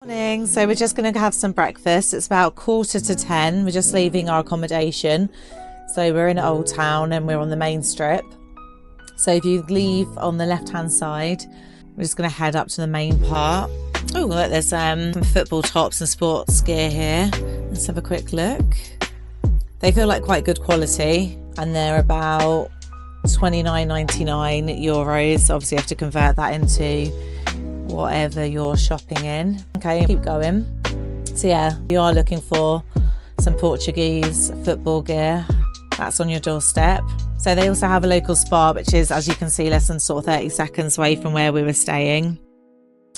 Morning. So we're just going to have some breakfast. It's about 9:45. We're just leaving our accommodation. So we're in Old Town and we're on the main strip. So if you leave on the left hand side, we're just going to head up to the main part. Oh, look, there's some football tops and sports gear here. Let's have a quick look. They feel like quite good quality and they're about €29.99. Obviously you have to convert that into whatever you're shopping in. Okay, keep going. So yeah, you are looking for some Portuguese football gear. That's on your doorstep. So they also have a local spa, which is, as you can see, less than sort of 30 seconds away from where we were staying.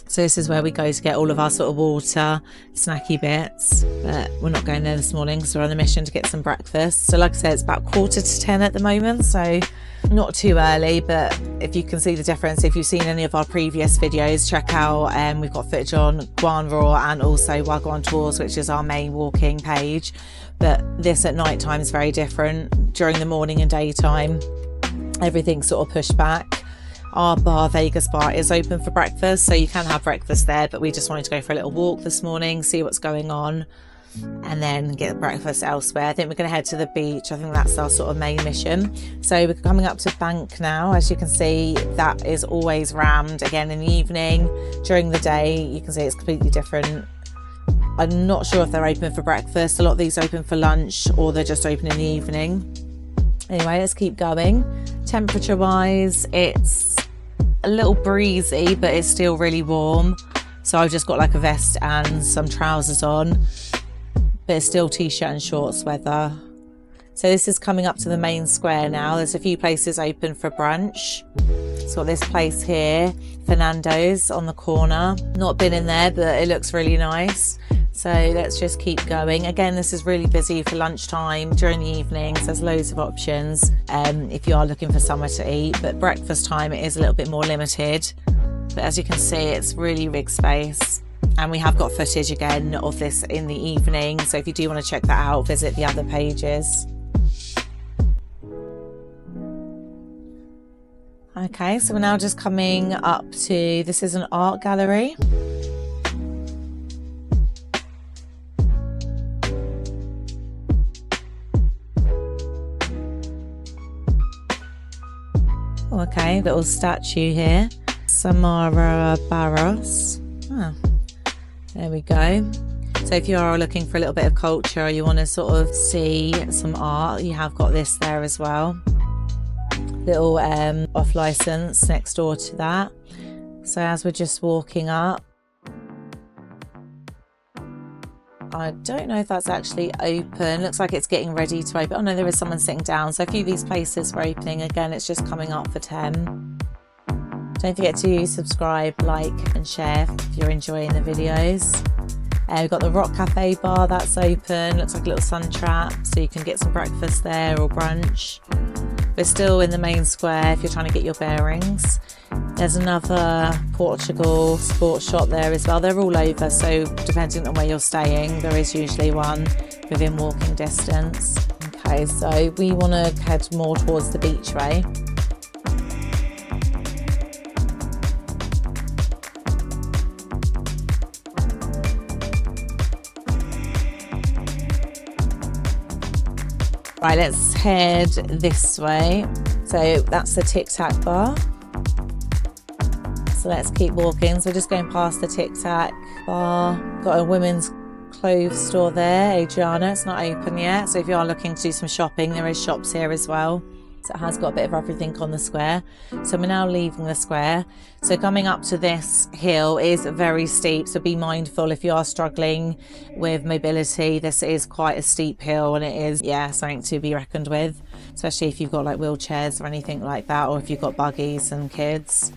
So this is where we go to get all of our sort of water, snacky bits. But we're not going there this morning because we're on a mission to get some breakfast. So like I said, it's about 9:45 at the moment. So not too early, but if you can see the difference, if you've seen any of our previous videos, check out, we've got footage on Gwan and also Gwan Tours, which is our main walking page. But this at night time is very different. During the morning and daytime, everything's sort of pushed back. Our bar, Vegas bar, is open for breakfast, so you can have breakfast there, but we just wanted to go for a little walk this morning, see what's going on, and then get breakfast elsewhere. I think we're going to head to the beach. I think that's our sort of main mission. So we're coming up to Bank now. As you can see, that is always rammed. Again, in the evening, during the day, you can see it's completely different. I'm not sure if they're open for breakfast. A lot of these are open for lunch or they're just open in the evening. Anyway, let's keep going. Temperature wise, it's a little breezy, but it's still really warm. So I've just got like a vest and some trousers on, but it's still t-shirt and shorts weather. So this is coming up to the main square now. There's a few places open for brunch. It's got this place here, Fernando's on the corner. Not been in there, but it looks really nice. So let's just keep going. Again, this is really busy for lunchtime, during the evenings. There's loads of options if you are looking for somewhere to eat, but breakfast time it is a little bit more limited. But as you can see, it's really big space. And we have got footage again of this in the evening. So if you do want to check that out, visit the other pages. Okay, so we're now just coming up to, this is an art gallery. Okay, little statue here. Samara Barros. Oh, there we go. So if you are looking for a little bit of culture, you want to sort of see some art, you have got this there as well. Little off license next door to that. So as we're just walking up, I don't know if that's actually open. Looks like it's getting ready to open. Oh no, there is someone sitting down. So a few of these places are opening. Again, it's just coming up for 10. Don't forget to subscribe, like and share if you're enjoying the videos. We've got the Rock Cafe bar, that's open. Looks like a little sun trap, so you can get some breakfast there or brunch. We're still in the main square if you're trying to get your bearings. There's another Portugal sports shop there as well. They're all over, so depending on where you're staying, there is usually one within walking distance. Okay, so we want to head more towards the beachway. Right, let's head this way. So that's the Tic Tac bar. So let's keep walking. So we're just going past the Tic Tac bar. Got a women's clothes store there, Adriana. It's not open yet. So if you are looking to do some shopping, there is shops here as well. So it has got a bit of everything on the square. So we're now leaving the square. So coming up to this hill is very steep. So be mindful if you are struggling with mobility. This is quite a steep hill and it is, yeah, something to be reckoned with, especially if you've got like wheelchairs or anything like that, or if you've got buggies and kids.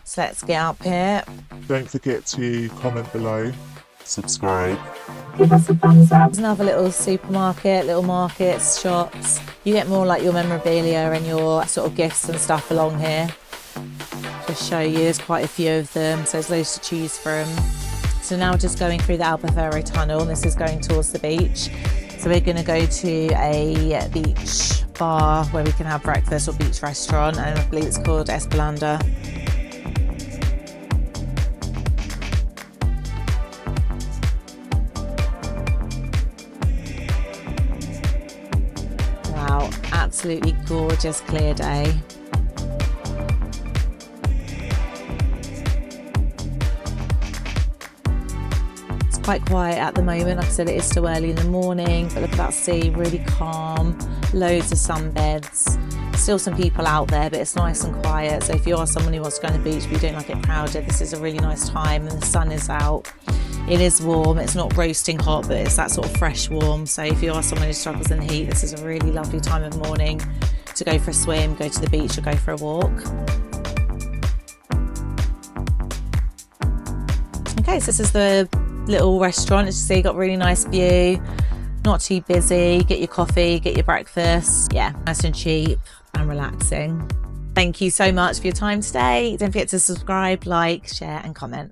So let's get up here. Don't forget to comment below. Subscribe. Give us a thumbs up. There's another little supermarket, little markets, shops. You get more like your memorabilia and your sort of gifts and stuff along here. Just show you, there's quite a few of them, so there's loads to choose from. So now we're just going through the ALBUFEIRA tunnel, and this is going towards the beach. So we're going to go to a beach bar where we can have breakfast, or beach restaurant, and I believe it's called Esplanada. absolutely gorgeous clear day. It's quite quiet at the moment. Like I said, it is still early in the morning, but look at that sea, really calm, loads of sunbeds. Still some people out there, but it's nice and quiet. So if you are someone who wants to go on the beach but you don't like it crowded, this is a really nice time, and the sun is out. It is warm, it's not roasting hot, but it's that sort of fresh warm. So if you are someone who struggles in the heat, this is a really lovely time of morning to go for a swim, go to the beach or go for a walk. Okay, so this is the little restaurant. As you see, you've got a really nice view, not too busy. Get your coffee, get your breakfast. Yeah, nice and cheap and relaxing. Thank you so much for your time today. Don't forget to subscribe, like, share and comment.